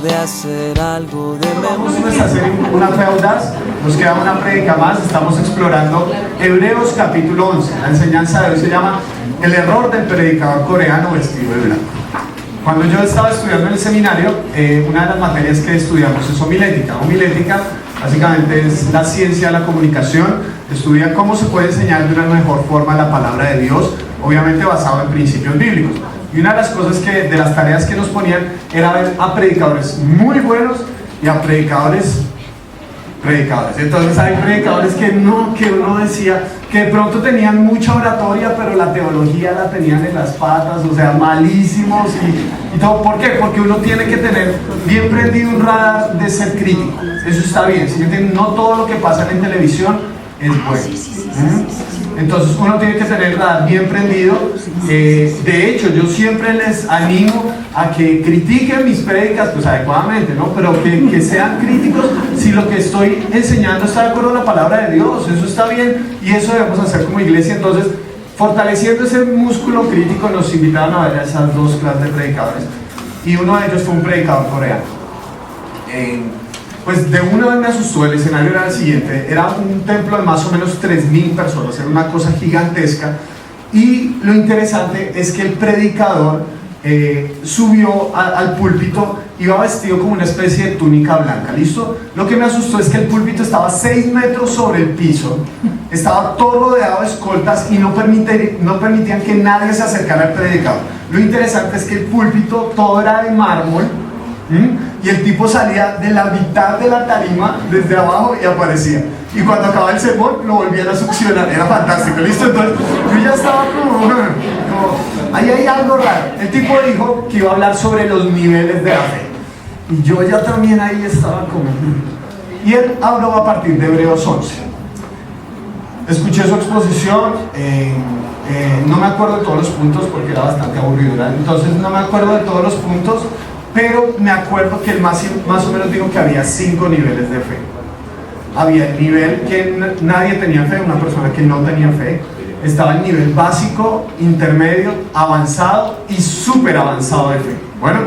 de hacer algo de Vamos a nuestra serie Una Fe Audaz, nos queda una prédica más, estamos explorando Hebreos capítulo 11. La enseñanza de hoy se llama El error del predicador coreano vestido de blanco. Cuando yo estaba estudiando en el seminario, una de las materias que estudiamos es homilética. Homilética básicamente es la ciencia de la comunicación, estudia cómo se puede enseñar de una mejor forma la palabra de Dios, obviamente basado en principios bíblicos. Y una de las cosas de las tareas que nos ponían era ver a predicadores muy buenos y a predicadores. Entonces hay predicadores que uno decía que de pronto tenían mucha oratoria, pero la teología la tenían en las patas, o sea, malísimos y todo. ¿Por qué? Porque uno tiene que tener bien prendido un radar de ser crítico. Eso está bien, ¿sí? No todo lo que pasa en televisión es bueno. Entonces uno tiene que tener el radar bien prendido. De hecho, yo siempre les animo a que critiquen mis prédicas, pues adecuadamente, ¿no? Pero que sean críticos si lo que estoy enseñando está de acuerdo a la palabra de Dios. Eso está bien y eso debemos hacer como iglesia. Entonces, fortaleciendo ese músculo crítico, nos invitaron a ver a esas dos clases de predicadores. Y uno de ellos fue un predicador coreano. Pues de una vez me asustó. El escenario era el siguiente: era un templo de más o menos 3.000 personas, era una cosa gigantesca. Y lo interesante es que el predicador subió al púlpito, iba vestido como una especie de túnica blanca, ¿listo? Lo que me asustó es que el púlpito estaba 6 metros sobre el piso, estaba todo rodeado de escoltas y no permitían que nadie se acercara al predicador. Lo interesante es que el púlpito todo era de mármol, y el tipo salía de la mitad de la tarima desde abajo y aparecía, y cuando acababa el sermón lo volvían a succionar. Era fantástico, ¿listo? Entonces yo ya estaba como ahí hay algo raro. El tipo dijo que iba a hablar sobre los niveles de la fe y yo ya también ahí estaba como y él habló a partir de Hebreos 11. Escuché su exposición, no me acuerdo de todos los puntos porque era bastante aburrido, ¿verdad? Entonces no me acuerdo de todos los puntos, pero me acuerdo que él más o menos dijo que había 5 niveles de fe. Había el nivel que nadie tenía fe, una persona que no tenía fe. Estaba el nivel básico, intermedio, avanzado y súper avanzado de fe. Bueno,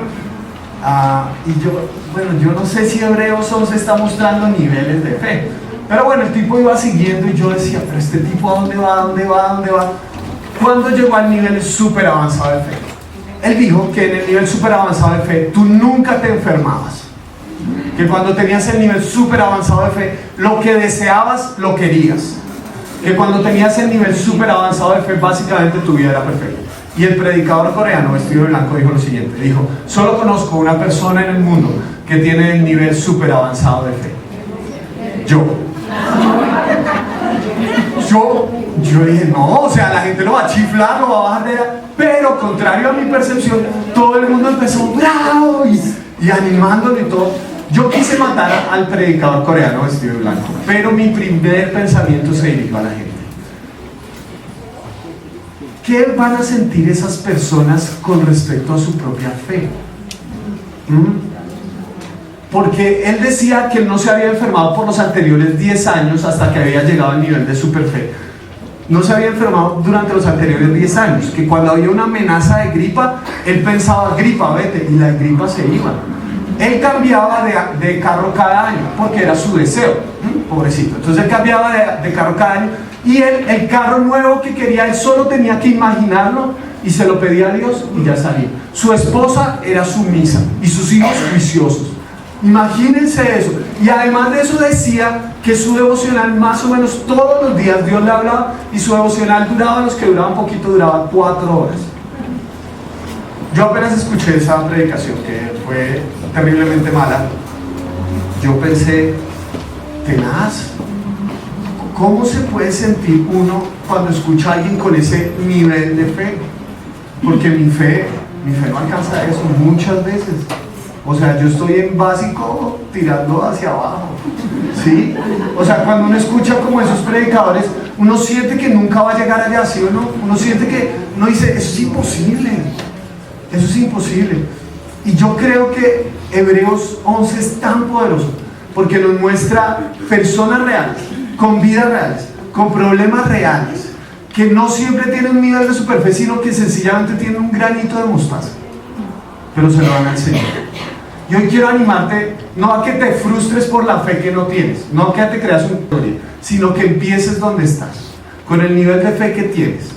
yo no sé si Hebreos 11 está mostrando niveles de fe, pero bueno, el tipo iba siguiendo y yo decía, pero este tipo ¿a dónde va? Cuando llegó al nivel súper avanzado de fe, él dijo que en el nivel súper avanzado de fe tú nunca te enfermabas, que cuando tenías el nivel súper avanzado de fe, lo que deseabas lo querías, que cuando tenías el nivel súper avanzado de fe, básicamente tu vida era perfecta. Y el predicador coreano vestido de blanco dijo lo siguiente, dijo: solo conozco una persona en el mundo que tiene el nivel súper avanzado de fe. Yo dije, no, o sea, la gente lo va a chiflar, lo va a bajar de allá, pero contrario a mi percepción, todo el mundo empezó bravo y animándolo y todo. Yo quise matar al predicador coreano vestido de blanco, pero mi primer pensamiento se dirigió a la gente. ¿Qué van a sentir esas personas con respecto a su propia fe? Porque él decía que él no se había enfermado por los anteriores 10 años hasta que había llegado al nivel de superfe. No se había enfermado durante los anteriores 10 años, que cuando había una amenaza de gripa, él pensaba, gripa, vete, y la gripa se iba. Él cambiaba de carro cada año, porque era su deseo, pobrecito. Entonces él cambiaba de carro cada año, y el carro nuevo que quería, él solo tenía que imaginarlo, y se lo pedía a Dios, y ya salía. Su esposa era sumisa, y sus hijos juiciosos. Imagínense eso. Y además de eso decía que su devocional más o menos todos los días Dios le hablaba, y su devocional duraba, los que duraban poquito, duraban 4 horas. Yo apenas escuché esa predicación, que fue terriblemente mala. Yo pensé, tenaz, ¿cómo se puede sentir uno cuando escucha a alguien con ese nivel de fe? Porque mi fe no alcanza eso muchas veces. O sea, yo estoy en básico tirando hacia abajo, ¿sí? O sea, cuando uno escucha como esos predicadores, uno siente que nunca va a llegar allá, ¿sí o no? Uno siente que, uno dice, eso es imposible. Eso es imposible. Y yo creo que Hebreos 11 es tan poderoso porque nos muestra personas reales, con vidas reales, con problemas reales, que no siempre tienen un nivel de superfe, sino que sencillamente tienen un granito de mostaza, pero se lo van a enseñar. Y hoy quiero animarte, no a que te frustres por la fe que no tienes, no a que te creas un historia, sino que empieces donde estás, con el nivel de fe que tienes.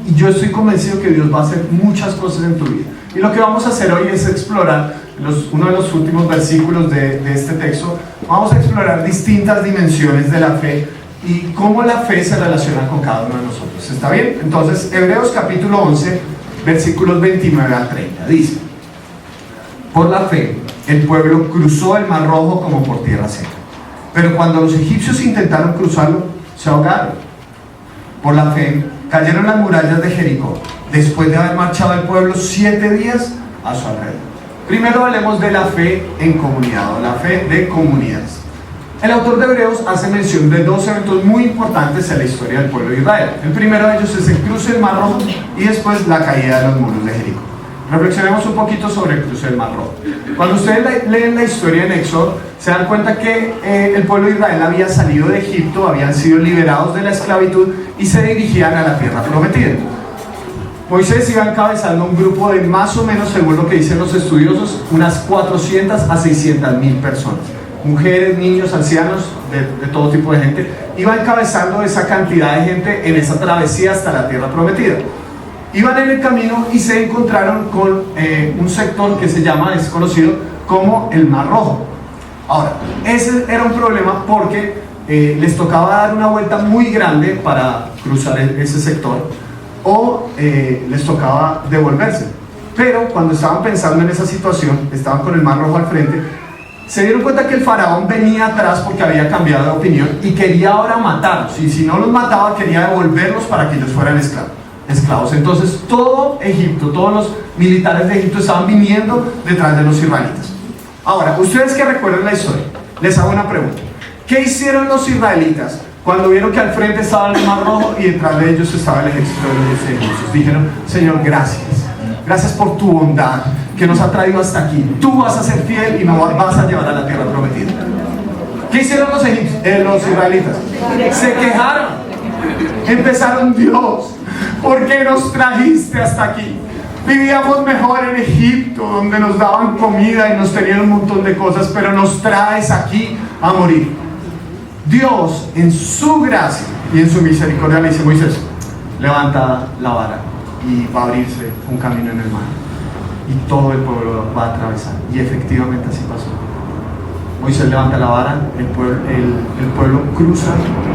Y yo estoy convencido que Dios va a hacer muchas cosas en tu vida. Y lo que vamos a hacer hoy es explorar uno de los últimos versículos de este texto. Vamos a explorar distintas dimensiones de la fe y cómo la fe se relaciona con cada uno de nosotros. ¿Está bien? Entonces, Hebreos capítulo 11, versículos 29 al 30, dice: por la fe, el pueblo cruzó el Mar Rojo como por tierra seca. Pero cuando los egipcios intentaron cruzarlo, se ahogaron. Por la fe, cayeron las murallas de Jericó, después de haber marchado el pueblo 7 días a su alrededor. Primero hablemos de la fe en comunidad, o la fe de comunidades. El autor de Hebreos hace mención de 2 eventos muy importantes en la historia del pueblo de Israel. El primero de ellos es el cruce del Mar Rojo y después la caída de los muros de Jericó. Reflexionemos un poquito sobre el cruce del Mar Rojo. Cuando ustedes leen la historia en Éxodo, se dan cuenta que el pueblo de Israel había salido de Egipto, habían sido liberados de la esclavitud y se dirigían a la tierra prometida. Moisés iba encabezando un grupo de más o menos, según lo que dicen los estudiosos, unas 400 a 600.000 personas. Mujeres, niños, ancianos, de todo tipo de gente. Iba encabezando esa cantidad de gente en esa travesía hasta la tierra prometida. Iban en el camino y se encontraron con un sector que es conocido como el Mar Rojo. Ahora, ese era un problema porque les tocaba dar una vuelta muy grande para cruzar ese sector, o les tocaba devolverse. Pero cuando estaban pensando en esa situación, estaban con el Mar Rojo al frente, se dieron cuenta que el faraón venía atrás porque había cambiado de opinión y quería ahora matarlos, y si no los mataba quería devolverlos para que ellos fueran esclavos. Entonces todo Egipto, todos los militares de Egipto estaban viniendo detrás de los israelitas. Ahora, ustedes que recuerdan la historia, les hago una pregunta: ¿qué hicieron los israelitas cuando vieron que al frente estaba el Mar Rojo y detrás de ellos estaba el ejército de los egipcios? Dijeron: Señor, gracias por tu bondad que nos ha traído hasta aquí. Tú vas a ser fiel y nos vas a llevar a la tierra prometida. ¿Qué hicieron los israelitas? Se quejaron. Empezaron: Dios, ¿por qué nos trajiste hasta aquí? Vivíamos mejor en Egipto, donde nos daban comida y nos tenían un montón de cosas, pero nos traes aquí a morir. Dios, en su gracia y en su misericordia, le dice: Moisés, levanta la vara y va a abrirse un camino en el mar y todo el pueblo va a atravesar. Y efectivamente así pasó. Moisés levanta la vara, el pueblo cruza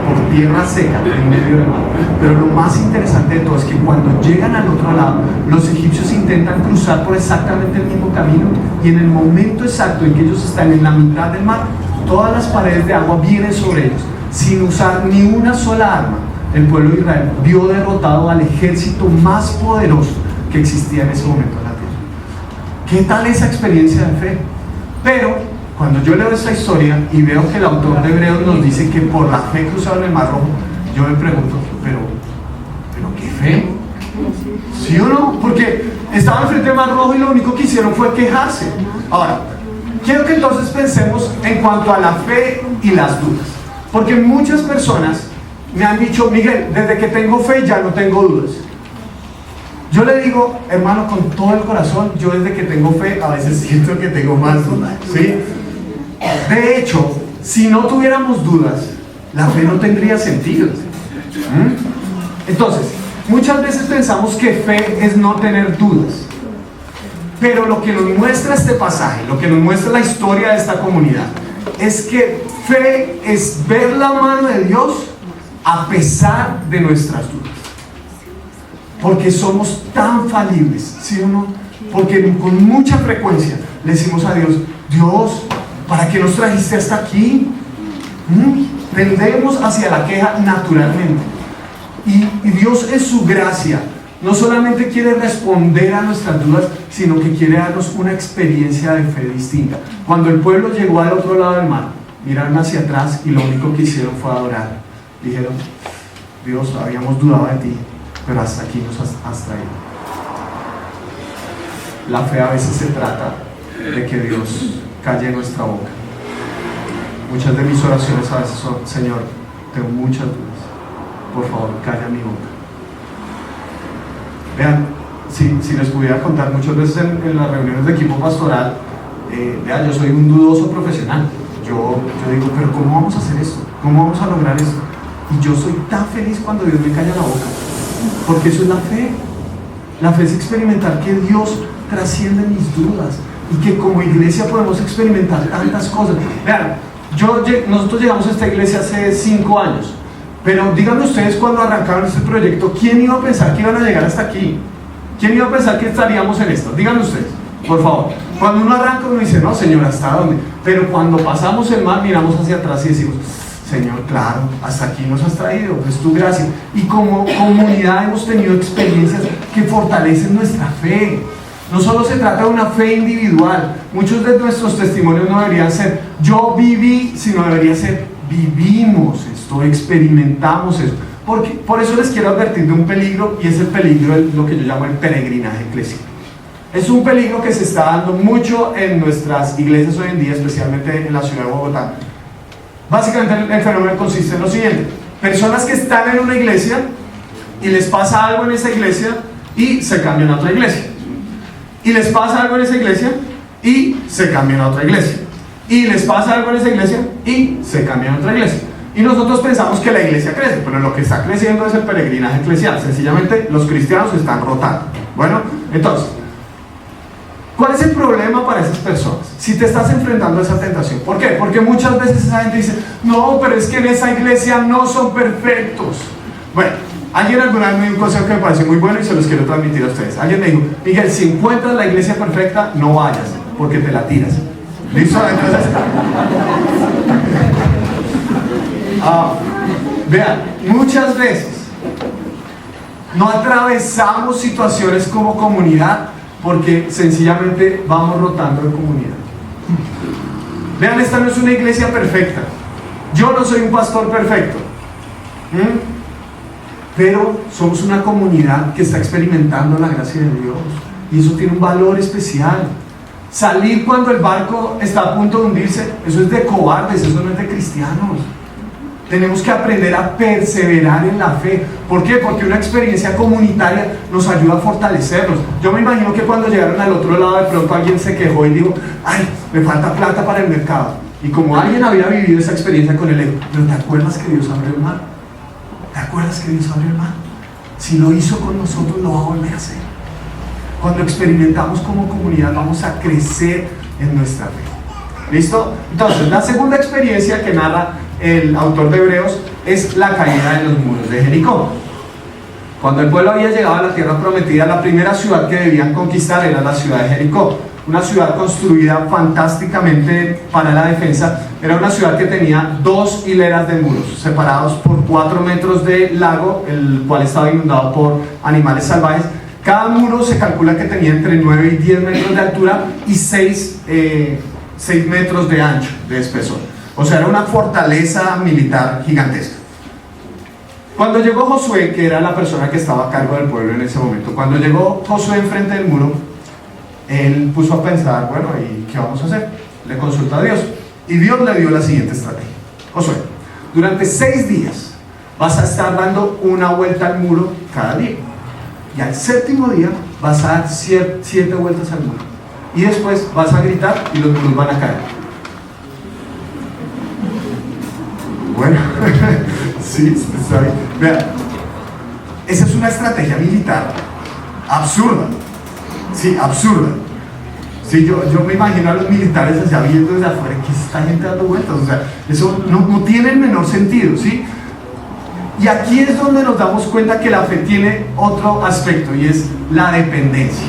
por tierra seca en medio del mar. Pero lo más interesante de todo es que cuando llegan al otro lado, los egipcios intentan cruzar por exactamente el mismo camino, y en el momento exacto en que ellos están en la mitad del mar, todas las paredes de agua vienen sobre ellos, sin usar ni una sola arma. El pueblo de Israel vio derrotado al ejército más poderoso que existía en ese momento en la tierra. ¿Qué tal esa experiencia de fe? Pero cuando yo leo esta historia y veo que el autor de Hebreos nos dice que por la fe cruzaron el Mar Rojo, yo me pregunto: ¿pero qué fe? ¿Sí o no? Porque estaban frente al Mar Rojo y lo único que hicieron fue quejarse. Ahora, quiero que entonces pensemos en cuanto a la fe y las dudas, porque muchas personas me han dicho: Miguel, desde que tengo fe ya no tengo dudas. Yo le digo, hermano, con todo el corazón, yo desde que tengo fe a veces siento que tengo más dudas, ¿sí? De hecho, si no tuviéramos dudas, la fe no tendría sentido. Entonces, muchas veces pensamos que fe es no tener dudas, pero lo que nos muestra este pasaje, lo que nos muestra la historia de esta comunidad, es que fe es ver la mano de Dios a pesar de nuestras dudas. Porque somos tan falibles, ¿sí o no? Porque con mucha frecuencia le decimos a Dios: Dios, ¿para qué nos trajiste hasta aquí? Tendemos hacia la queja naturalmente. Y Dios, en su gracia, no solamente quiere responder a nuestras dudas, sino que quiere darnos una experiencia de fe distinta. Cuando el pueblo llegó al otro lado del mar, miraron hacia atrás y lo único que hicieron fue adorar. Dijeron: Dios, habíamos dudado de ti, pero hasta aquí nos has traído. La fe a veces se trata de que Dios calle en nuestra boca. Muchas de mis oraciones a veces son: Señor, tengo muchas dudas, por favor, calla mi boca. Vean, si les pudiera contar, muchas veces en las reuniones de equipo pastoral Vea, yo soy un dudoso profesional. Yo digo, pero ¿cómo vamos a hacer esto? ¿Cómo vamos a lograr esto? Y yo soy tan feliz cuando Dios me calla la boca, porque eso es la fe. La fe es experimentar que Dios trasciende mis dudas y que como iglesia podemos experimentar tantas cosas. Vean, nosotros llegamos a esta iglesia hace 5 años, pero díganme ustedes, cuando arrancaron este proyecto, ¿quién iba a pensar que iban a llegar hasta aquí? ¿Quién iba a pensar que estaríamos en esto? Díganme ustedes, por favor. Cuando uno arranca, uno dice, no, Señor, ¿hasta dónde? Pero cuando pasamos el mar, miramos hacia atrás y decimos, Señor, claro, hasta aquí nos has traído, es tu gracia. Y como comunidad hemos tenido experiencias que fortalecen nuestra fe. No solo se trata de una fe individual. Muchos de nuestros testimonios no deberían ser yo viví, sino debería ser vivimos esto, experimentamos eso. Por eso les quiero advertir de un peligro, y es el peligro de lo que yo llamo el peregrinaje eclesial. Es un peligro que se está dando mucho en nuestras iglesias hoy en día, especialmente en la ciudad de Bogotá. Básicamente el fenómeno consiste en lo siguiente: personas que están en una iglesia y les pasa algo en esa iglesia y se cambian a otra iglesia, y les pasa algo en esa iglesia y se cambian a otra iglesia, y les pasa algo en esa iglesia y se cambian a otra iglesia. Y nosotros pensamos que la iglesia crece, pero lo que está creciendo es el peregrinaje eclesial. Sencillamente los cristianos están rotando. Bueno, entonces, ¿cuál es el problema para esas personas? Si te estás enfrentando a esa tentación. ¿Por qué? Porque muchas veces esa gente dice, no, pero es que en esa iglesia no son perfectos. Bueno, alguien alguna vez me dio un consejo que me pareció muy bueno y se los quiero transmitir a ustedes. Alguien me dijo, Miguel, si encuentras la iglesia perfecta, no vayas, porque te la tiras. ¿Listo? Entonces, vean, muchas veces no atravesamos situaciones como comunidad porque sencillamente vamos rotando de comunidad. Vean, esta no es una iglesia perfecta. Yo no soy un pastor perfecto. Pero somos una comunidad que está experimentando la gracia de Dios. Y eso tiene un valor especial. Salir cuando el barco está a punto de hundirse, eso es de cobardes, eso no es de cristianos. Tenemos que aprender a perseverar en la fe. ¿Por qué? Porque una experiencia comunitaria nos ayuda a fortalecernos. Yo me imagino que cuando llegaron al otro lado, de pronto alguien se quejó y dijo, ay, me falta plata para el mercado. Y como alguien había vivido esa experiencia con el ego, ¿pero te acuerdas que Dios abrió el mar? ¿Te acuerdas que Dios abrió el mar? Si lo hizo con nosotros, lo va a volver a hacer. Cuando experimentamos como comunidad, vamos a crecer en nuestra fe. ¿Listo? Entonces, la segunda experiencia que narra el autor de Hebreos es la caída de los muros de Jericó. Cuando el pueblo había llegado a la tierra prometida, la primera ciudad que debían conquistar era la ciudad de Jericó. Una ciudad construida fantásticamente para la defensa. Era una ciudad que tenía 2 hileras de muros separados por 4 metros de lago, el cual estaba inundado por animales salvajes. Cada muro se calcula que tenía entre 9 y 10 metros de altura y 6 metros de ancho, de espesor. O sea, era una fortaleza militar gigantesca. Cuando llegó Josué, que era la persona que estaba a cargo del pueblo en ese momento, cuando llegó Josué enfrente del muro, él puso a pensar, bueno, ¿y qué vamos a hacer? Le consultó a Dios. Y Dios le dio la siguiente estrategia. Josué, durante 6 días vas a estar dando una vuelta al muro cada día. Y al 7º día vas a dar 7 vueltas al muro. Y después vas a gritar y los muros van a caer. Bueno, sí, está bien. Vean, esa es una estrategia militar absurda. Sí, absurda. Sí, yo me imagino a los militares allá viendo desde afuera, ¿qué es esta gente dando vueltas? O sea, eso no tiene el menor sentido, ¿sí? Y aquí es donde nos damos cuenta que la fe tiene otro aspecto, y es la dependencia.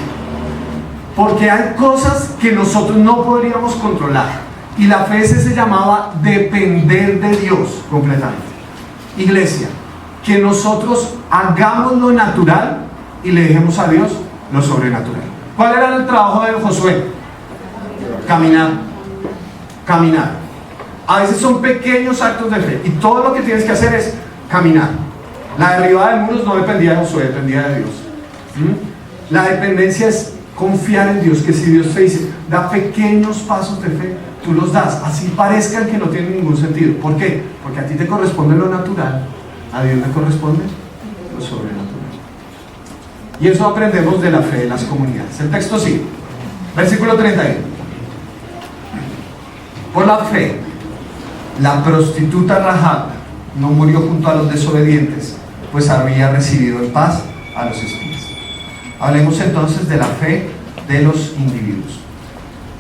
Porque hay cosas que nosotros no podríamos controlar. Y la fe se llamaba depender de Dios completamente. Iglesia, que nosotros hagamos lo natural y le dejemos a Dios lo sobrenatural. ¿Cuál era el trabajo de Josué? Caminar. Caminar. A veces son pequeños actos de fe y todo lo que tienes que hacer es caminar. La derribada de muros no dependía de Josué, dependía de Dios. La dependencia es confiar en Dios, que si Dios te dice, da pequeños pasos de fe, tú los das, así parezcan que no tienen ningún sentido. ¿Por qué? Porque a ti te corresponde lo natural, a Dios le corresponde lo sobrenatural. Y eso aprendemos de la fe de las comunidades. El texto sigue, versículo 31. Por la fe, la prostituta Rahab no murió junto a los desobedientes, pues había recibido en paz a los espías. Hablemos entonces de la fe de los individuos.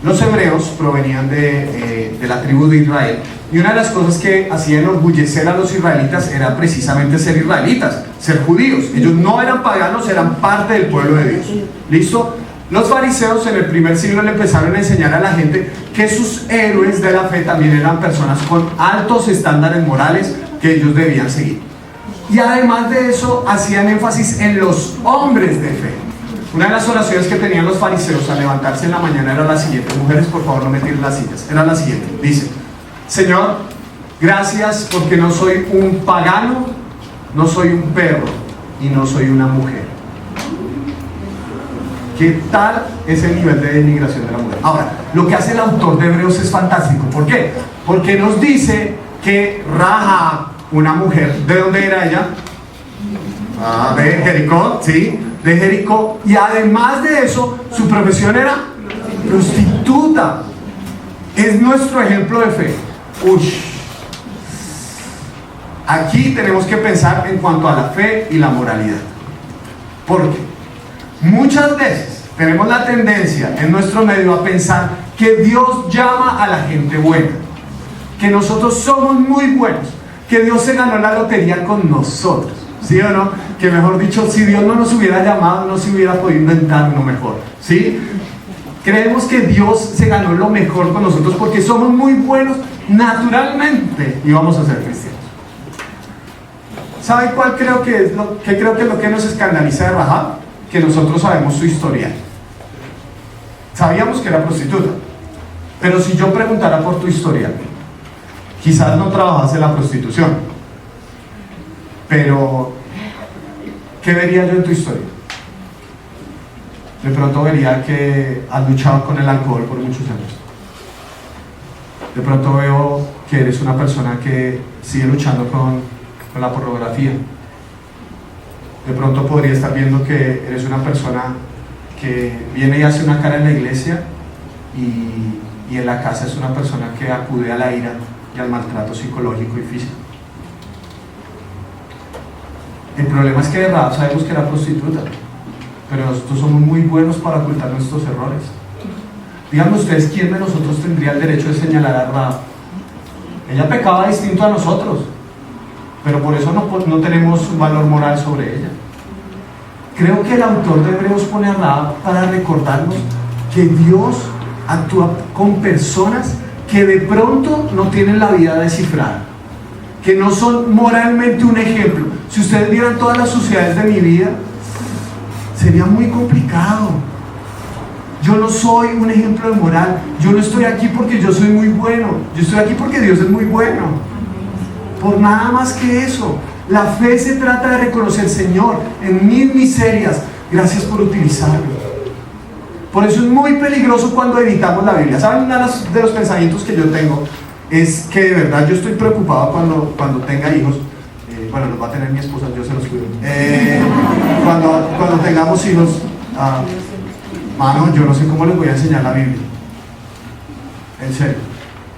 Los hebreos provenían de la tribu de Israel, y una de las cosas que hacían enorgullecer a los israelitas era precisamente ser israelitas, ser judíos. Ellos no eran paganos, eran parte del pueblo de Dios. ¿Listo? Los fariseos en el primer siglo le empezaron a enseñar a la gente que sus héroes de la fe también eran personas con altos estándares morales que ellos debían seguir. Y además de eso, hacían énfasis en los hombres de fe. Una de las oraciones que tenían los fariseos al levantarse en la mañana era la siguiente. Mujeres, por favor, no me tiren las sillas. Era la siguiente. Dice: Señor, gracias porque no soy un pagano, no soy un perro y no soy una mujer. ¿Qué tal es el nivel de denigración de la mujer? Ahora, lo que hace el autor de Hebreos es fantástico. ¿Por qué? Porque nos dice que Rahab, una mujer, ¿de dónde era ella? De Jericó, sí, de Jericó. Y además de eso, su profesión era prostituta. Es nuestro ejemplo de fe. Aquí tenemos que pensar en cuanto a la fe y la moralidad. Porque muchas veces tenemos la tendencia en nuestro medio a pensar que Dios llama a la gente buena, que nosotros somos muy buenos, que Dios se ganó la lotería con nosotros, ¿sí o no? Que mejor dicho, si Dios no nos hubiera llamado, no se hubiera podido inventar uno mejor, ¿sí? Creemos que Dios se ganó lo mejor con nosotros porque somos muy buenos naturalmente y vamos a ser cristianos. ¿Sabe cuál creo que es lo que nos escandaliza de Rahab? Que nosotros sabemos su historial. Sabíamos que era prostituta, pero si yo preguntara por tu historial, quizás no trabajas en la prostitución, pero ¿qué vería yo en tu historia? De pronto vería que has luchado con el alcohol por muchos años. De pronto veo que eres una persona que sigue luchando con la pornografía. De pronto podría estar viendo que eres una persona que viene y hace una cara en la iglesia y en la casa es una persona que acude a la ira y al maltrato psicológico y físico. El problema es que de Rahab sabemos que era prostituta, pero nosotros somos muy buenos para ocultar nuestros errores. Díganme ustedes, ¿quién de nosotros tendría el derecho de señalar a Rahab? Ella pecaba distinto a nosotros, pero por eso no tenemos un valor moral sobre ella. Creo que el autor de Hebreos pone a Rahab para recordarnos que Dios actúa con personas que de pronto no tienen la vida descifrada, que no son moralmente un ejemplo. Si ustedes vieran todas las suciedades de mi vida, sería muy complicado. Yo no soy un ejemplo de moral. Yo no estoy aquí porque yo soy muy bueno. Yo estoy aquí porque Dios es muy bueno. Por nada más que eso. La fe se trata de reconocer: Señor, en mis miserias, gracias por utilizarme. Por eso es muy peligroso cuando editamos la Biblia. ¿Saben? Uno de los pensamientos que yo tengo es que de verdad yo estoy preocupado cuando tenga hijos. Bueno, los va a tener mi esposa, yo se los cuido. Cuando tengamos hijos, mano, yo no sé cómo les voy a enseñar la Biblia. En serio.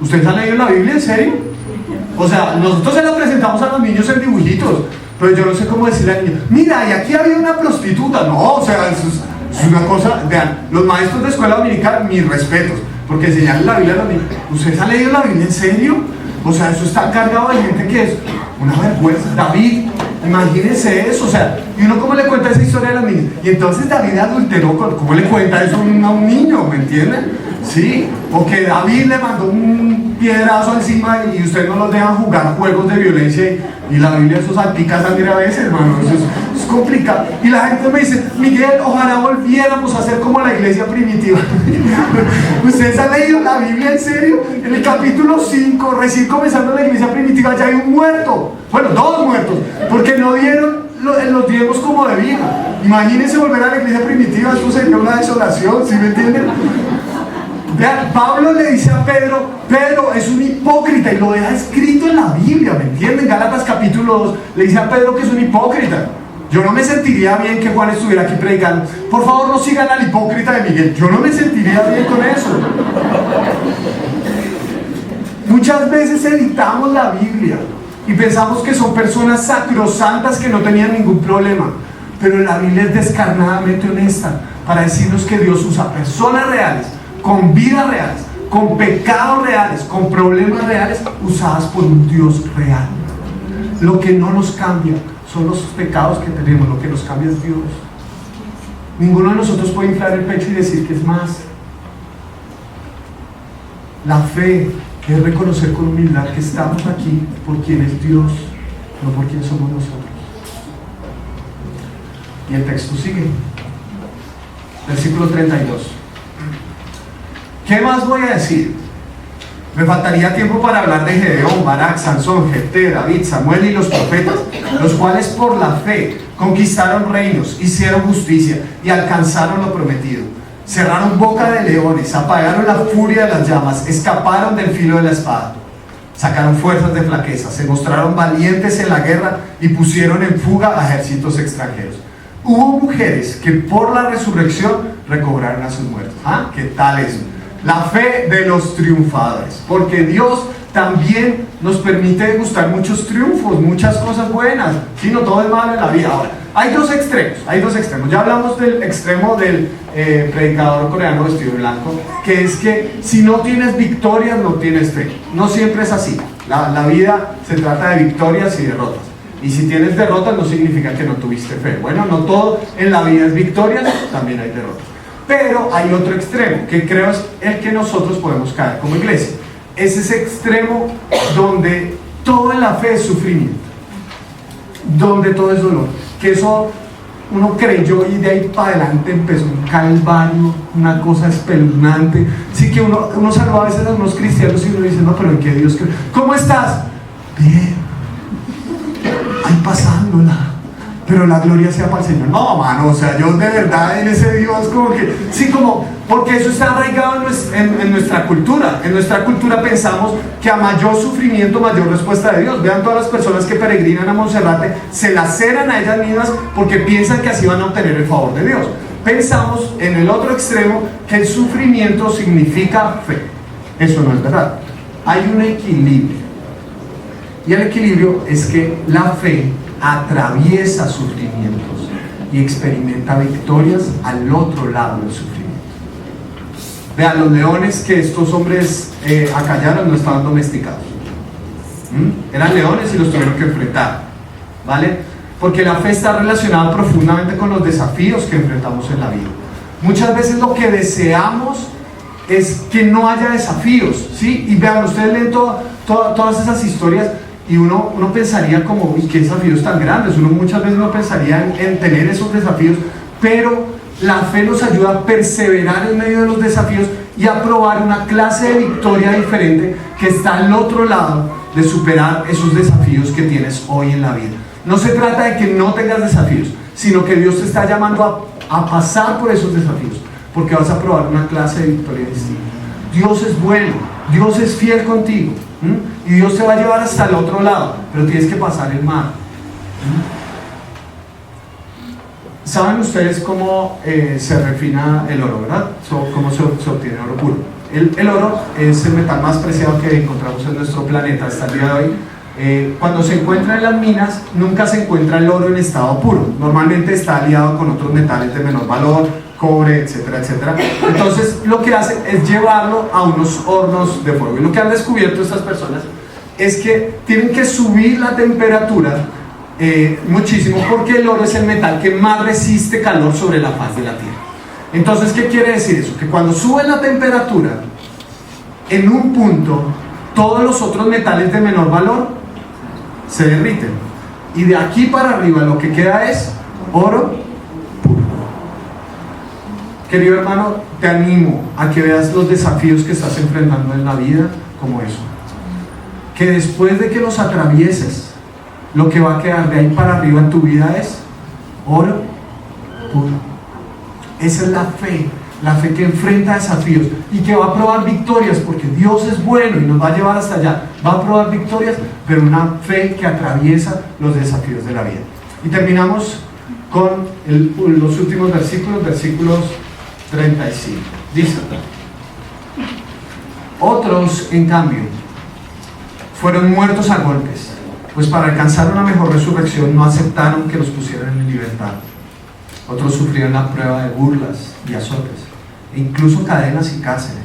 ¿Ustedes han leído la Biblia en serio? O sea, nosotros se la presentamos a los niños en dibujitos, pero yo no sé cómo decirle al niño: mira, y aquí había una prostituta. No, o sea, eso es una cosa. Vean, los maestros de escuela dominical, mis respetos, porque enseñarles la Biblia a los niños. ¿Ustedes han leído la Biblia en serio? O sea, eso está cargado de gente que es una vergüenza. David, imagínense eso, o sea, y uno cómo le cuenta esa historia a los niños. Y entonces David adulteró, ¿cómo le cuenta eso a un niño? ¿Me entienden? Sí, o que David le mandó un piedrazo encima y ustedes no los dejan jugar juegos de violencia y la Biblia eso salpica sangre a veces, hermano. Eso es complicado. Y la gente me dice: Miguel, ojalá volviéramos a ser como la iglesia primitiva. ¿Ustedes han leído la Biblia en serio? En el capítulo 5, recién comenzando la iglesia primitiva, ya hay un muerto. Bueno, 2 muertos, porque no dieron los diezmos como debían. Imagínense volver a la iglesia primitiva, eso sería una desolación, ¿sí me entienden? Vean, Pablo le dice a Pedro: Pedro es un hipócrita, y lo deja escrito en la Biblia, ¿me entienden? Gálatas capítulo 2 le dice a Pedro que es un hipócrita. Yo no me sentiría bien que Juan estuviera aquí predicando: por favor, no sigan al hipócrita de Miguel. Yo no me sentiría bien con eso. Muchas veces editamos la Biblia y pensamos que son personas sacrosantas que no tenían ningún problema, pero la Biblia es descarnadamente honesta para decirnos que Dios usa personas reales, con vidas reales, con pecados reales, con problemas reales, usadas por un Dios real. Lo que no nos cambia son los pecados que tenemos, lo que nos cambia es Dios. Ninguno de nosotros puede inflar el pecho y decir que es más. La fe es reconocer con humildad que estamos aquí por quien es Dios, no por quien somos nosotros. Y el texto sigue. Versículo 32. ¿Qué más voy a decir? Me faltaría tiempo para hablar de Gedeón, Barak, Sansón, Jefté, David, Samuel y los profetas, los cuales por la fe conquistaron reinos, hicieron justicia y alcanzaron lo prometido. Cerraron boca de leones, apagaron la furia de las llamas, escaparon del filo de la espada. Sacaron fuerzas de flaqueza, se mostraron valientes en la guerra y pusieron en fuga a ejércitos extranjeros. Hubo mujeres que por la resurrección recobraron a sus muertos. ¿Ah? ¿Qué tal eso? La fe de los triunfadores, porque Dios también nos permite gustar muchos triunfos, muchas cosas buenas, si no todo es malo en la vida. Ahora, hay dos extremos, ya hablamos del extremo del predicador coreano vestido de blanco, que es que si no tienes victorias no tienes fe. No siempre es así, la vida se trata de victorias y derrotas, y si tienes derrotas no significa que no tuviste fe. Bueno, no todo en la vida es victorias, también hay derrotas. Pero hay otro extremo, que creo es el que nosotros podemos caer como iglesia. Es ese extremo donde todo en la fe es sufrimiento, donde todo es dolor. Que eso uno creyó y de ahí para adelante empezó un calvario, una cosa espeluznante. Sí que uno saluda a veces a unos cristianos y uno dice, no, pero ¿en qué Dios cree? ¿Cómo estás? Bien, ahí pasándola. Pero la gloria sea para el Señor. No, mano, o sea, yo de verdad en ese Dios como que, sí, como, porque eso está arraigado en nuestra cultura. En nuestra cultura pensamos que a mayor sufrimiento, mayor respuesta de Dios. Vean todas las personas que peregrinan a Monserrate, se laceran a ellas mismas porque piensan que así van a obtener el favor de Dios. Pensamos en el otro extremo que el sufrimiento significa fe. Eso no es verdad. Hay un equilibrio. Y el equilibrio es que la fe atraviesa sufrimientos y experimenta victorias al otro lado del sufrimiento. Vean, los leones que estos hombres acallaron no estaban domesticados. Eran leones y los tuvieron que enfrentar, ¿vale? Porque la fe está relacionada profundamente con los desafíos que enfrentamos en la vida. Muchas veces lo que deseamos es que no haya desafíos, ¿sí? Y vean, ustedes leen todas esas historias y uno pensaría como, uy, qué desafíos tan grandes. Uno muchas veces no pensaría en tener esos desafíos, pero la fe nos ayuda a perseverar en medio de los desafíos y a probar una clase de victoria diferente que está al otro lado de superar esos desafíos que tienes hoy en la vida. No se trata de que no tengas desafíos, sino que Dios te está llamando a pasar por esos desafíos, porque vas a probar una clase de victoria distinta. Dios es bueno, Dios es fiel contigo, y Dios te va a llevar hasta el otro lado, pero tienes que pasar el mar. ¿Saben ustedes cómo se refina el oro, verdad? ¿Cómo se obtiene oro puro? El oro es el metal más preciado que encontramos en nuestro planeta hasta el día de hoy. Cuando se encuentra en las minas, nunca se encuentra el oro en estado puro. Normalmente está aliado con otros metales de menor valor, cobre, etcétera, etcétera. Entonces lo que hacen es llevarlo a unos hornos de fuego. Y lo que han descubierto estas personas es que tienen que subir la temperatura muchísimo, porque el oro es el metal que más resiste calor sobre la faz de la tierra. Entonces, ¿qué quiere decir eso? Que cuando sube la temperatura, en un punto, todos los otros metales de menor valor se derriten, y de aquí para arriba lo que queda es oro puro. Querido hermano, te animo a que veas los desafíos que estás enfrentando en la vida como eso, que después de que los atravieses, lo que va a quedar de ahí para arriba en tu vida es oro puro. Esa es la fe que enfrenta desafíos y que va a probar victorias, porque Dios es bueno y nos va a llevar hasta allá. Va a probar victorias, pero una fe que atraviesa los desafíos de la vida. Y terminamos con los últimos versículos 35. Dice: otros, en cambio, fueron muertos a golpes, pues para alcanzar una mejor resurrección no aceptaron que los pusieran en libertad. Otros sufrieron la prueba de burlas y azotes, e incluso cadenas y cárceles.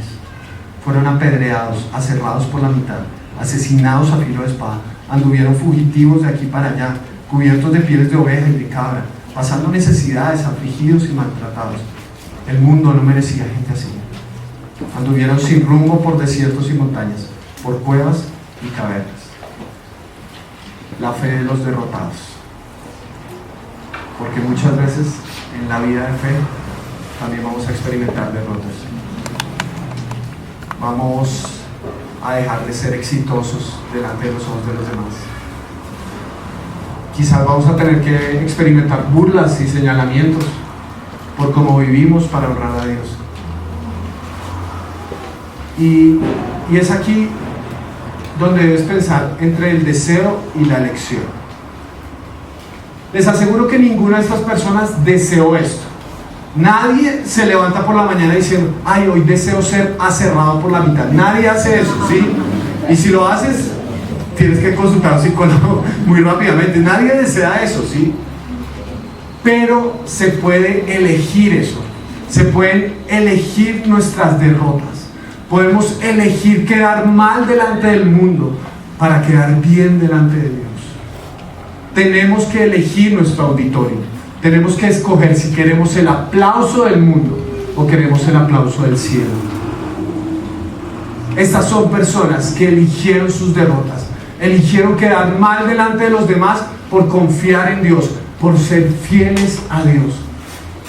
Fueron apedreados, aserrados por la mitad, asesinados a filo de espada, anduvieron fugitivos de aquí para allá, cubiertos de pieles de oveja y de cabra, pasando necesidades, afligidos y maltratados. El mundo no merecía gente así. Anduvieron sin rumbo por desiertos y montañas, por cuevas y cavernas. La fe de los derrotados. Porque muchas veces en la vida de fe también vamos a experimentar derrotas. Vamos a dejar de ser exitosos delante de los ojos de los demás. Quizás vamos a tener que experimentar burlas y señalamientos por cómo vivimos para honrar a Dios. Y es aquí donde debes pensar entre el deseo y la elección. Les aseguro que ninguna de estas personas deseó esto. Nadie se levanta por la mañana diciendo, ay, hoy deseo ser aserrado por la mitad. Nadie hace eso, ¿sí? Y si lo haces, tienes que consultar a un psicólogo muy rápidamente. Nadie desea eso, ¿sí? Pero se puede elegir eso. Se pueden elegir nuestras derrotas. Podemos elegir quedar mal delante del mundo para quedar bien delante de Dios. Tenemos que elegir nuestro auditorio. Tenemos que escoger si queremos el aplauso del mundo o queremos el aplauso del cielo. Estas son personas que eligieron sus derrotas, eligieron quedar mal delante de los demás por confiar en Dios, por ser fieles a Dios.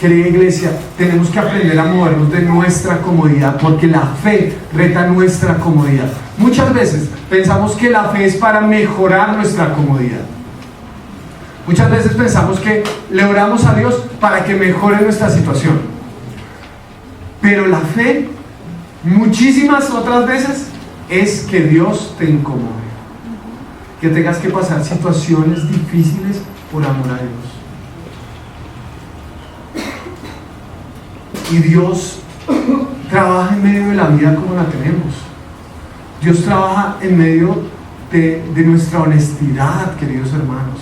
Querida iglesia, tenemos que aprender a movernos de nuestra comodidad, porque la fe reta nuestra comodidad. Muchas veces pensamos que la fe es para mejorar nuestra comodidad. Muchas veces pensamos que le oramos a Dios para que mejore nuestra situación. Pero la fe, muchísimas otras veces, es que Dios te incomode. Que tengas que pasar situaciones difíciles por amor a Dios. Y Dios trabaja en medio de la vida como la tenemos. Dios trabaja en medio de nuestra honestidad, queridos hermanos.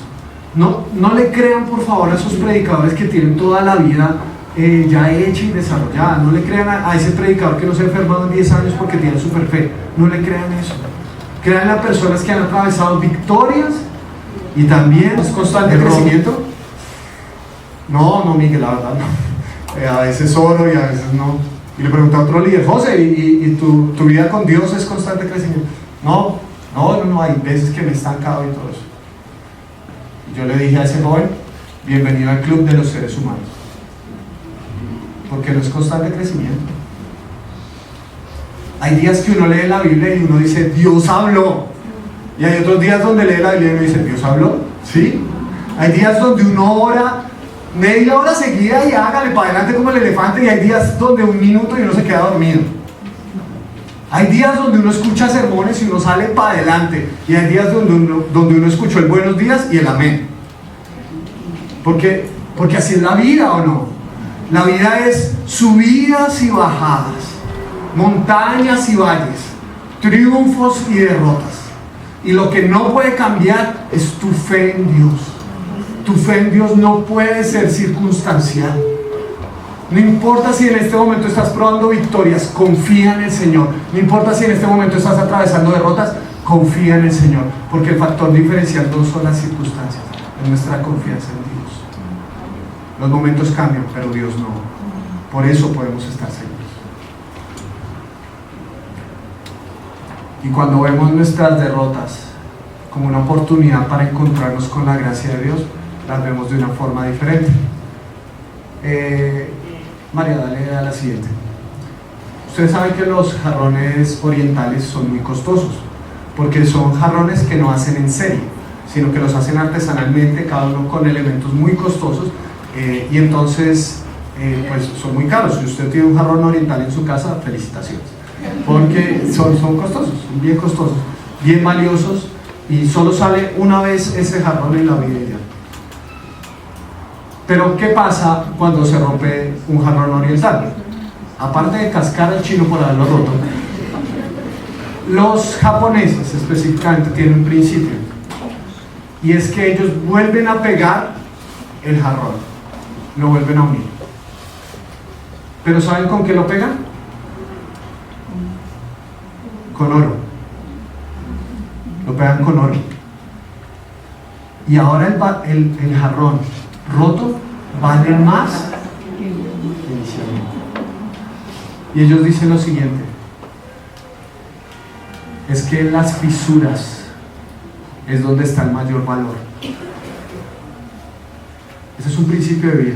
No le crean, por favor, a esos predicadores que tienen toda la vida ya hecha y desarrollada. No le crean a ese predicador que no se ha enfermado en 10 años porque tiene super fe. No le crean eso. Crean a personas que han atravesado victorias y también es constante crecimiento. No, Miguel, la verdad no. A veces oro y a veces no. Y le pregunté a otro líder, José, ¿y tu vida con Dios es constante crecimiento? No, hay veces que me he estancado y todo eso. Yo le dije a ese joven, bienvenido al club de los seres humanos, porque no es constante crecimiento. Hay días que uno lee la Biblia y uno dice, Dios habló, y hay otros días donde lee la Biblia y uno dice, Dios habló, ¿sí? Hay días donde uno ora media hora seguida y hágale para adelante como el elefante, y hay días donde 1 minuto y uno se queda dormido. Hay días donde uno escucha sermones y uno sale para adelante, y hay días donde uno escuchó el buenos días y el amén. Porque así es la vida, ¿o no? La vida es subidas y bajadas, montañas y valles, triunfos y derrotas. Y lo que no puede cambiar es tu fe en Dios. Tu fe en Dios no puede ser circunstancial. No importa si en este momento estás probando victorias, confía en el Señor. No importa si en este momento estás atravesando derrotas, confía en el Señor. Porque el factor diferencial no son las circunstancias, es nuestra confianza en Dios. Los momentos cambian, pero Dios no. Por eso podemos estar seguros. Y cuando vemos nuestras derrotas como una oportunidad para encontrarnos con la gracia de Dios, las vemos de una forma diferente. María, dale a la siguiente. Ustedes saben que los jarrones orientales son muy costosos, porque son jarrones que no hacen en serie, sino que los hacen artesanalmente, cada uno con elementos muy costosos, y entonces pues son muy caros. Si usted tiene un jarrón oriental en su casa, felicitaciones, porque son costosos, son bien costosos, bien valiosos, y solo sale una vez ese jarrón en la vida ya. Pero ¿qué pasa cuando se rompe un jarrón oriental? Aparte de cascar al chino por haberlo roto, Los japoneses específicamente tienen un principio, y es que ellos vuelven a pegar el jarrón, lo vuelven a unir. ¿Pero saben con qué lo pegan? Con oro. Lo pegan con oro. Y ahora el jarrón roto vale más que inicialmente. Y ellos dicen lo siguiente: es que en las fisuras es donde está el mayor valor. Ese es un principio de vida.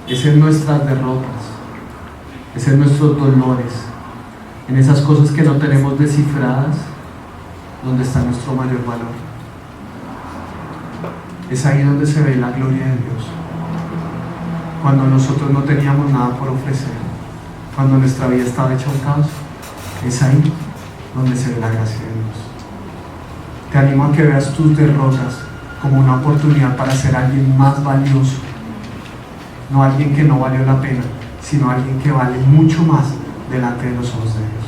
Es en nuestras derrotas, es en nuestros dolores, en esas cosas que no tenemos descifradas, donde está nuestro mayor valor. Es ahí donde se ve la gloria de Dios. Cuando nosotros no teníamos nada por ofrecer, cuando nuestra vida estaba hecha un caos, es ahí donde se ve la gracia de Dios. Te animo a que veas tus derrotas como una oportunidad para ser alguien más valioso. No alguien que no valió la pena, sino alguien que vale mucho más delante de los ojos de Dios.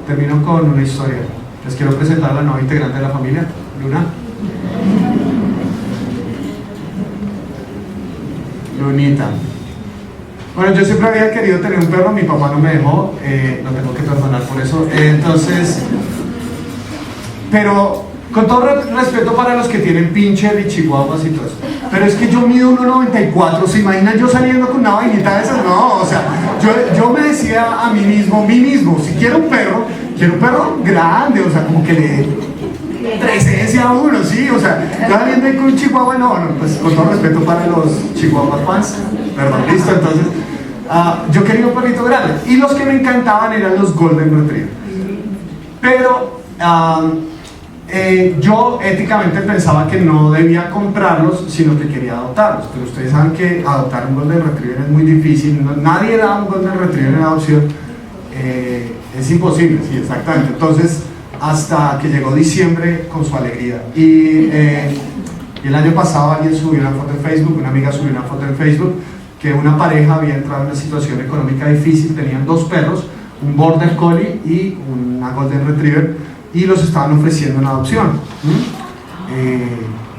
Termino con una historia. Les quiero presentar a la nueva integrante de la familia, Luna. Lunita. Bueno, yo siempre había querido tener un perro, mi papá no me dejó, lo tengo que perdonar por eso. Entonces, pero con todo respeto para los que tienen pincher y chihuahuas y todo eso, pero es que yo mido 1,94, ¿se imaginan yo saliendo con una vainita de esas? No, o sea, yo me decía a mí mismo, si quiero un perro grande, o sea, como que le dé presencia a uno, sí, o sea, yo saliendo ahí con un chihuahua, no, pues con todo respeto para los chihuahuas fans, perdón, listo, entonces, yo quería un perrito grande, y los que me encantaban eran los Golden Retriever, pero yo éticamente pensaba que no debía comprarlos, sino que quería adoptarlos. Pero ustedes saben que adoptar un Golden Retriever es muy difícil, nadie da un Golden Retriever en adopción, es imposible, sí, exactamente. Entonces, hasta que llegó diciembre con su alegría. Y el año pasado alguien subió una foto en Facebook, una amiga subió una foto en Facebook, que una pareja había entrado en una situación económica difícil, tenían 2 perros, un Border Collie y una Golden Retriever, y los estaban ofreciendo en adopción.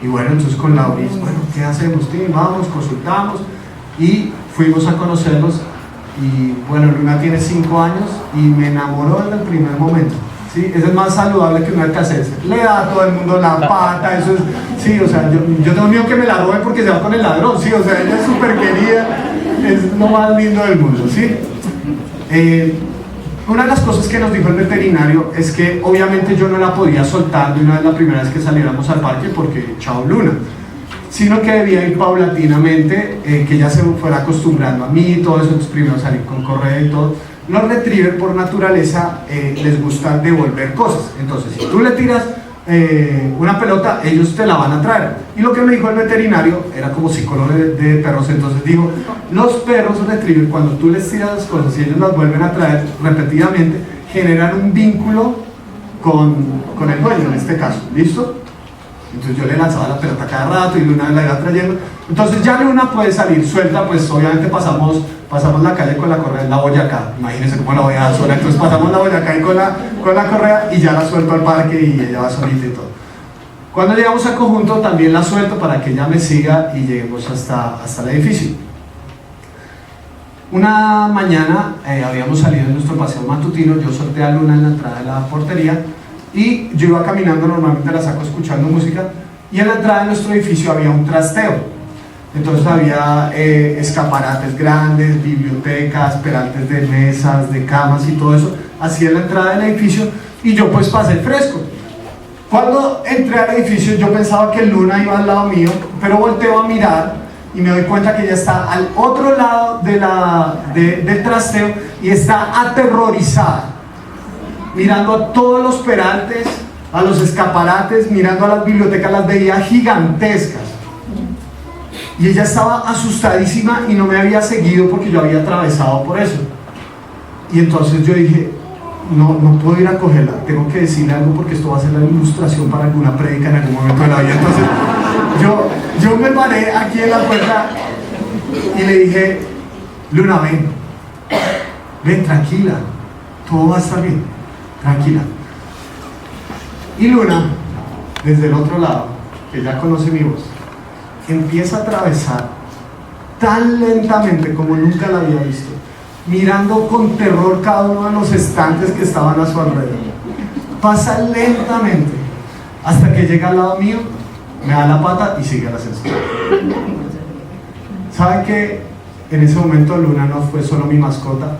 Y bueno, entonces con Lauris, bueno, ¿qué hacemos? Vamos, consultamos y fuimos a conocerlos. Y bueno, Luna tiene 5 años y me enamoró desde el primer momento. ¿Sí? Es el más saludable que una caseta. Le da a todo el mundo la pata, eso es, sí, o sea, yo tengo miedo que me la robe porque se va con el ladrón, sí, o sea, ella es súper querida, es lo más lindo del mundo, ¿sí? Una de las cosas que nos dijo el veterinario es que obviamente yo no la podía soltar de una vez la primera vez que saliéramos al parque porque chao Luna, sino que debía ir paulatinamente, que ella se fuera acostumbrando a mí, todo eso, entonces primero salir con correa y todo. Los retriever por naturaleza les gusta devolver cosas, entonces si tú le tiras una pelota, ellos te la van a traer. Y lo que me dijo el veterinario, era como psicólogo de perros, entonces dijo, los perros retriever, cuando tú les tiras las cosas y ellos las vuelven a traer repetidamente, generan un vínculo con el dueño en este caso, ¿listo? Entonces yo le lanzaba la pelota cada rato y Luna la iba trayendo. Entonces ya Luna puede salir suelta, pues obviamente pasamos la calle con la correa, la Boyacá, imagínense cómo la voy a dar sola, entonces pasamos la Boyacá ahí con la correa y ya la suelto al parque y ella va solita y todo. Cuando llegamos al conjunto también la suelto para que ella me siga y lleguemos hasta el edificio. Una mañana habíamos salido de nuestro paseo matutino, yo solté a Luna en la entrada de la portería y yo iba caminando, normalmente la saco escuchando música, y en la entrada de nuestro edificio había un trasteo. Entonces había escaparates grandes, bibliotecas, perantes de mesas, de camas y todo eso, así en la entrada del edificio, y yo pues pasé fresco. Cuando entré al edificio yo pensaba que Luna iba al lado mío, pero volteo a mirar y me doy cuenta que ella está al otro lado del trasteo y está aterrorizada, mirando a todos los perantes, a los escaparates, mirando a las bibliotecas, las veía gigantescas. Y ella estaba asustadísima y no me había seguido porque yo había atravesado por eso. Y entonces yo dije, no puedo ir a cogerla, tengo que decirle algo porque esto va a ser la ilustración para alguna prédica en algún momento de la vida. Entonces yo me paré aquí en la puerta y le dije, Luna, ven tranquila, todo va a estar bien, tranquila. Y Luna, desde el otro lado, que ya conoce mi voz, empieza a atravesar tan lentamente como nunca la había visto, mirando con terror cada uno de los estantes que estaban a su alrededor. Pasa lentamente hasta que llega al lado mío, me da la pata y sigue el ascensor. ¿Saben que en ese momento Luna no fue solo mi mascota,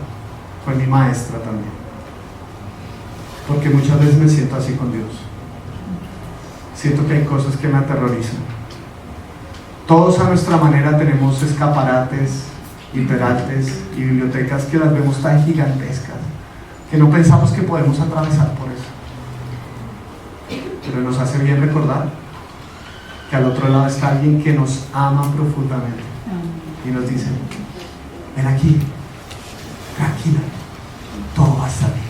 fue mi maestra también? Porque muchas veces me siento así con Dios. Siento que hay cosas que me aterrorizan. Todos a nuestra manera tenemos escaparates y peraltes y bibliotecas que las vemos tan gigantescas que no pensamos que podemos atravesar por eso. Pero nos hace bien recordar que al otro lado está alguien que nos ama profundamente y nos dice: ven aquí, tranquila, todo va a estar bien.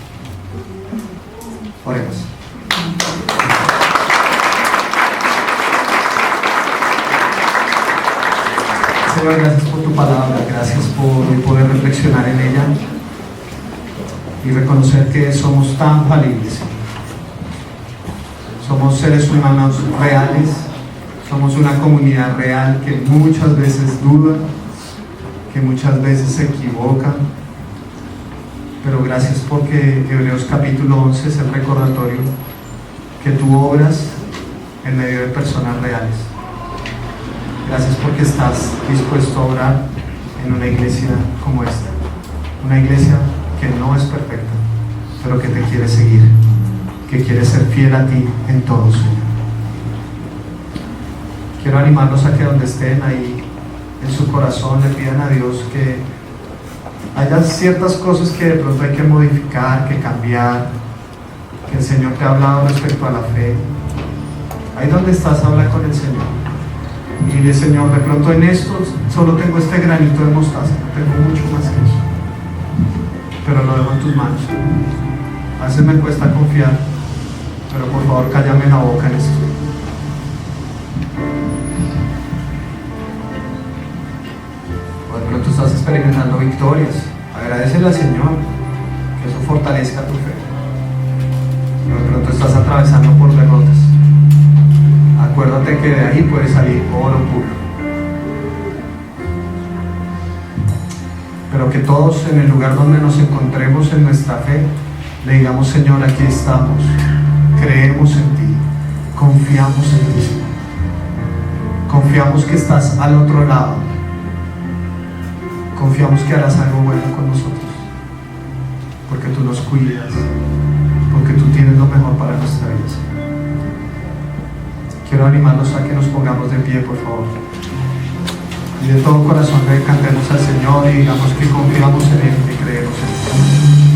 Oremos. Señor, gracias por tu palabra, gracias por poder reflexionar en ella y reconocer que somos tan falibles. Somos seres humanos reales, somos una comunidad real que muchas veces duda, que muchas veces se equivocan, pero gracias porque Hebreos capítulo 11 es el recordatorio que tú obras en medio de personas reales. Gracias porque estás dispuesto a orar en una iglesia como esta, una iglesia que no es perfecta, pero que te quiere seguir, que quiere ser fiel a ti en todo, Señor. Quiero animarlos a que donde estén ahí en su corazón le pidan a Dios que haya ciertas cosas que de pronto hay que modificar, que cambiar, que el Señor te ha hablado respecto a la fe. Ahí donde estás, habla con el Señor y dile: Señor, de pronto en esto solo tengo este granito de mostaza, no tengo mucho más que eso, pero lo dejo en tus manos. A veces me cuesta confiar, pero por favor cállame la boca en esto. O de pronto estás experimentando victorias, agradécele al Señor, que eso fortalezca tu fe. Pero de pronto estás atravesando por derrotas. Acuérdate que de ahí puede salir oro puro. Pero que todos en el lugar donde nos encontremos en nuestra fe le digamos: Señor, aquí estamos, creemos en ti, confiamos en ti, confiamos que estás al otro lado, confiamos que harás algo bueno con nosotros, porque tú nos cuidas, porque tú tienes lo mejor para nuestra vida, Señor. Quiero animarlos a que nos pongamos de pie, por favor, y de todo corazón le cantemos al Señor y digamos que confiamos en Él, que creemos en Él.